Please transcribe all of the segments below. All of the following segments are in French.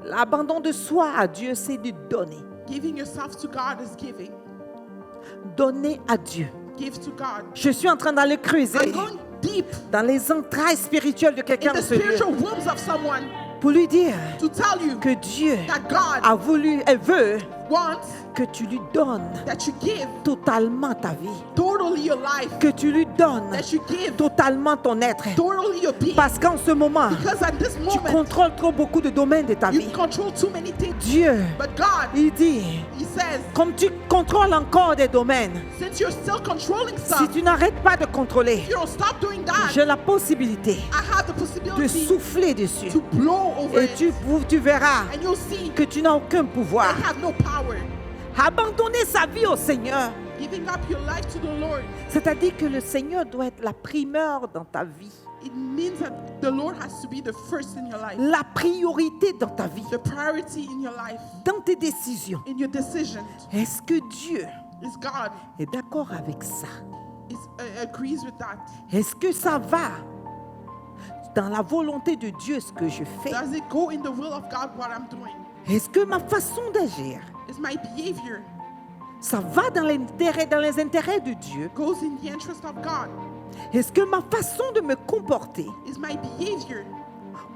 L'abandon de soi à Dieu, c'est de donner. Giving yourself to God is giving. Donner à Dieu. Give to God. Je suis en train d'aller creuser I'm going deep dans les entrailles spirituelles de in quelqu'un the de ce lieu spiritual wombs of someone pour lui dire to tell you que Dieu that God a voulu et veut wants que tu lui donnes that you give totalement ta vie, totally your life, que tu lui donnes that you give totalement ton être. totally your being. Parce qu'en ce moment, Because at this tu moment, contrôles trop beaucoup de domaines de ta you vie. control too many things. Dieu, But God, il dit, He says, comme tu contrôles encore des domaines, since you're still controlling si stuff, tu n'arrêtes pas de contrôler, if you don't stop doing that, j'ai la possibilité I have the de possibility souffler dessus. to blow over Et it. tu verras And you'll see que tu n'as aucun pouvoir. I have no power. Abandonner sa vie au Seigneur, Giving up your life to the Lord, c'est-à-dire que le Seigneur doit être la primeur dans ta vie, it means that the Lord has to be the first in your life, la priorité dans ta vie, the priority in your life, dans tes décisions. in your decisions. Est-ce que Dieu Is God est d'accord avec ça? agrees with that? Est-ce que ça va dans la volonté de Dieu ce que je fais? Does it go in the will of God what I'm doing? Est-ce que ma façon d'agir, Is my behavior ça va dans les intérêts de Dieu? goes in the interest of God? Est-ce que ma façon de me comporter Is my behavior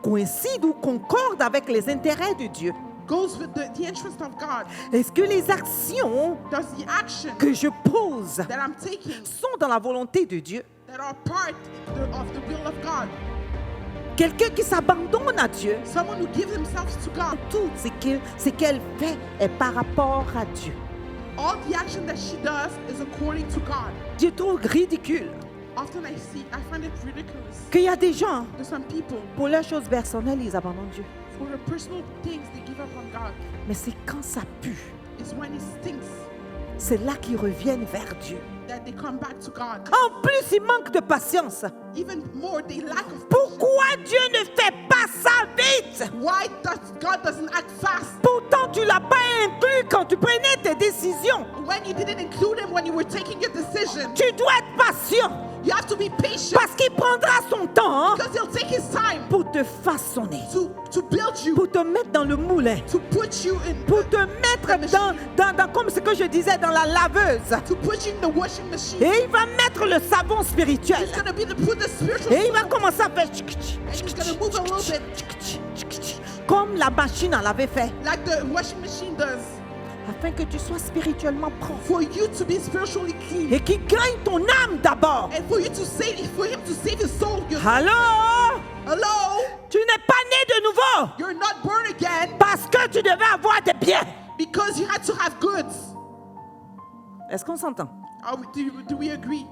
coïncide ou concorde avec les intérêts de Dieu? goes with the interest of God? Est-ce que les actions Does the action que je pose that I'm taking sont dans la volonté de Dieu? that are part of the will of God? Quelqu'un qui s'abandonne à Dieu, Someone who gives themselves to God, tout ce qu'elle fait est par rapport à Dieu. all the action that she does is according to God. Je trouve ridicule Often I find it ridiculous. qu'il y a des gens, There's some people, pour leurs choses personnelles, ils abandonnent Dieu. for their personal things, they give up on God. Mais c'est quand ça pue, It's when it stinks c'est là qu'ils reviennent vers Dieu. that they come back to God. En plus, ils manquent de patience. Even more, they lack of patience. Pourquoi Dieu ne fait pas ça vite? Why does God doesn't act fast? Pourtant, tu ne l'as pas inclus quand tu prenais tes décisions. When you didn't include him when you were taking your decision, Tu dois être patient you have to be patient parce qu'il prendra son temps because he'll take his time pour te façonner, to build you, pour te mettre dans le moulin, to put you in, pour te mettre dans comme ce que je disais, dans la laveuse. to put you in the washing machine. Et il va mettre le savon spirituel. He's gonna be the put the spiritual Et il va soap, commencer à faire and he's gonna move a little bit comme la machine en l'avait fait, like the washing machine does, afin que tu sois spirituellement propre for you to be spiritually clean et qu'il gagne ton âme d'abord. and for you to save, for him to save his soul. Allô? Hello, Tu n'es pas né de nouveau you're not born again parce que tu devais avoir des biens. because you had to have goods. Est-ce qu'on s'entend? Do we agree?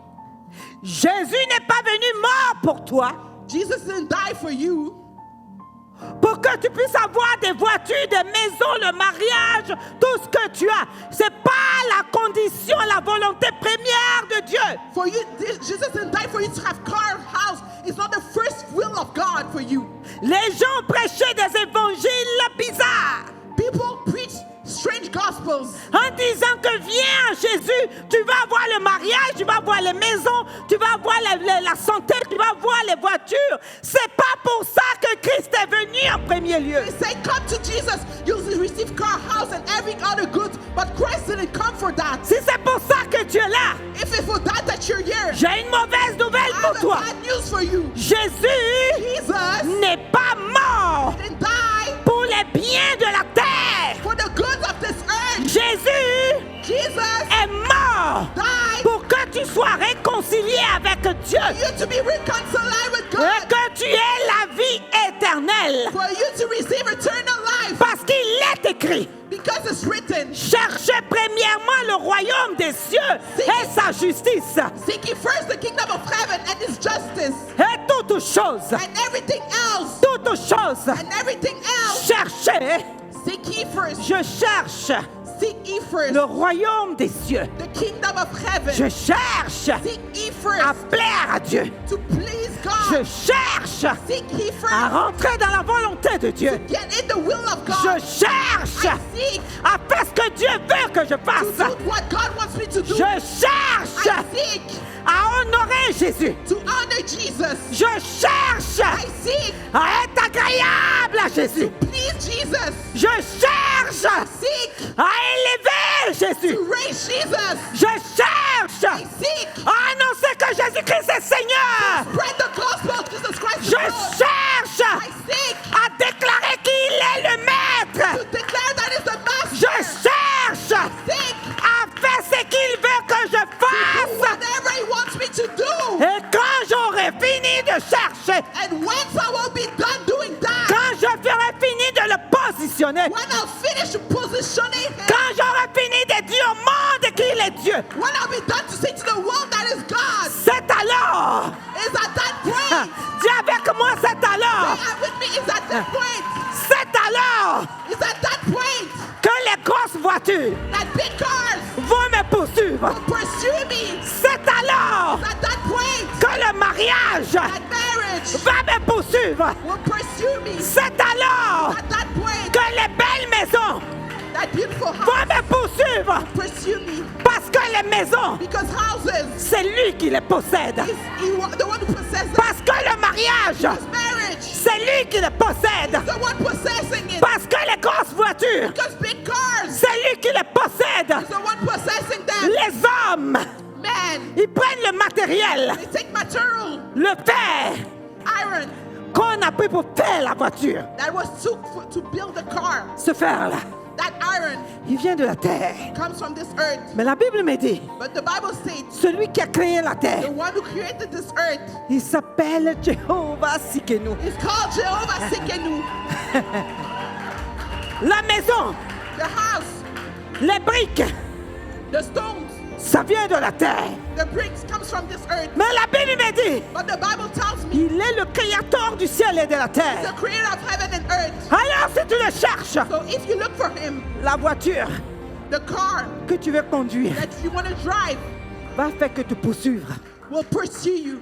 Jésus n'est pas venu mort pour toi, Jesus didn't die for you pour que tu puisses avoir des voitures, des maisons, le mariage, tout ce que tu as. C'est pas la condition, la volonté première de Dieu. for you. Jesus didn't die for you to have car, house. It's not the first will of God for you. Les gens prêchaient des évangiles bizarres People preach strange gospels en disant que viens à Jésus, tu vas avoir le mariage, tu vas avoir les maisons, tu vas avoir la santé, tu vas avoir les voitures. C'est pas pour ça que Christ est venu en premier lieu. They say, come to Jesus, you'll receive car, house, and every other good. But Christ didn't come for that. Si c'est pour ça que tu es là, If it's for that you're here, j'ai une mauvaise nouvelle I pour have toi. bad news for you. Jésus Jesus n'est pas mort didn't die pour les biens de la terre. for the goods of this earth. Jésus Jesus est mort died pour que tu sois réconcilié avec Dieu for you to be reconciled with et God, que tu aies la vie éternelle. for you to receive eternal life, Parce qu'il est écrit, because it's written, cherchez premièrement le royaume des cieux et sa justice, seek ye first the kingdom of heaven and his justice, et toutes choses, and everything else, toutes choses, and everything else, cherchez, seek ye first, je cherche seek ye first le royaume des cieux. the kingdom of heaven, Je cherche seek ye à first plaire à Dieu. to please Je God, cherche seek ye à first rentrer dans la volonté de Dieu. get in the will of Je God, cherche I seek à faire que Dieu veut que je to fasse. do what God wants me to do. Je cherche I seek à honorer Jésus. to honor Jesus. Je cherche I seek à être agréable à Jésus. to please Jesus. Je cherche Seek à élever Jésus. to raise Jesus. Je cherche I seek à annoncer que Jésus-Christ est Seigneur. spread the gospel of Jesus Christ. Je to the world. cherche I seek à déclarer qu'il est le to maître. declare that is the Je master. cherche Seek à faire ce qu'il veut que je to do fasse. whatever he wants me to do. Et quand j'aurai fini de chercher, And once I will be done doing that, quand je ferai fini de le positionner, when I'll finish positioning him, quand j'aurai fini de dire au monde qu'il est Dieu, when I'll be done to say to the world that is God, c'est alors, is at that point. dis avec moi, c'est alors, Say with me, is at that point. c'est alors Is at that point que les grosses voitures that big cars vont me poursuivre. will pursue me. C'est alors Is at that point que le mariage that marriage va me poursuivre. will pursue me. C'est alors At that point que les belles maisons that beautiful house vont me poursuivre. pursue me. Parce que les maisons, Because houses c'est lui qui les possède. is the one who possesses Parce que le mariage, his marriage. c'est lui qui les possède. The one possessing it. Parce que les grosses voitures, Because big cars c'est lui qui les possède. is the one possessing them. Les hommes, Men, ils prennent le matériel, they take material, le fer iron, qu'on a pris pour faire la voiture. that was took to build the car. Ce fer-là, That iron il vient de la terre. comes from this earth. Mais la Bible me dit, But the Bible states celui qui a créé la the terre, one who created this earth il s'appelle Jéhovah Sikenu. is called Jehovah Sikenu. La maison, The house, les briques, the stones, ça vient de la terre. the bricks comes from this earth. Mais la Bible me dit, But the Bible tells me il est le créateur du ciel et de la the terre. creator of heaven and earth. Alors si tu le cherches, So if you look for him, la voiture the car que tu veux conduire that you want to drive va faire que te poursuivre. will pursue you.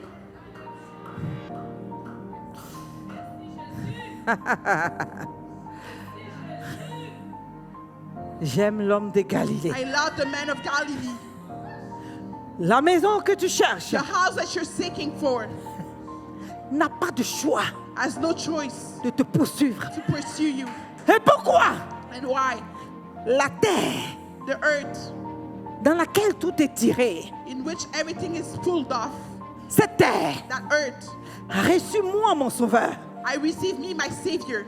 J'aime l'homme de Galilée. I love the man of Galilee. La maison que tu cherches The house that you're seeking for n'a pas de choix has no choice de te poursuivre. to pursue you. Et pourquoi? And why? La terre The earth dans laquelle tout est tiré, in which everything is pulled off, cette terre that earth, a reçu moi, mon sauveur, I receive me, my Savior,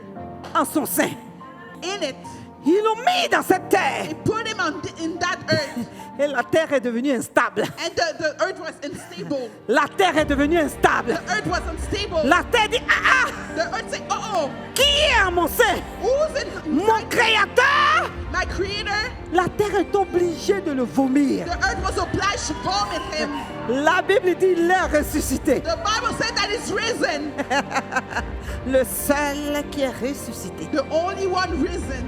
en son sein. in it. Ils l'ont mis dans cette terre. They put him in that earth, Et la terre est devenue instable. and the earth was unstable. La terre est devenue instable. The earth was unstable. La terre dit, ah, ah, The earth said, oh, qui est en mon sein? who's in Mon créateur? my Creator? La terre est obligée de le vomir. The earth was obliged to vomit him. La Bible dit, il est ressuscité. The Bible said that he's risen. Le seul qui est ressuscité. The only one risen.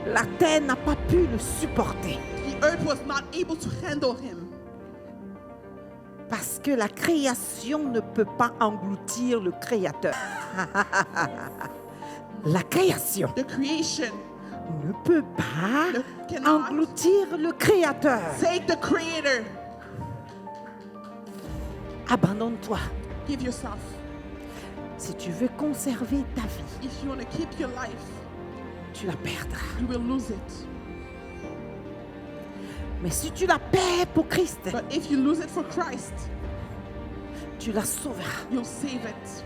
La terre n'a pas pu le supporter. The earth was not able to handle him. Parce que la création ne peut pas engloutir le créateur. La création The creation ne peut pas cannot engloutir le créateur. take the Creator. Abandonne-toi. Give yourself. Si tu veux conserver ta vie, If you want to keep your life, tu la perdras. you will lose it. Mais si tu la perds pour Christ, But if you lose it for Christ, tu la sauveras. you'll save it.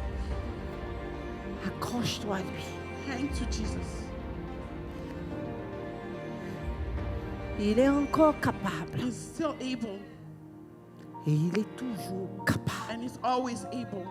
Accroche-toi à lui. Hang to Jesus. Il est encore capable. He's still able, Et il est toujours capable. and he's always able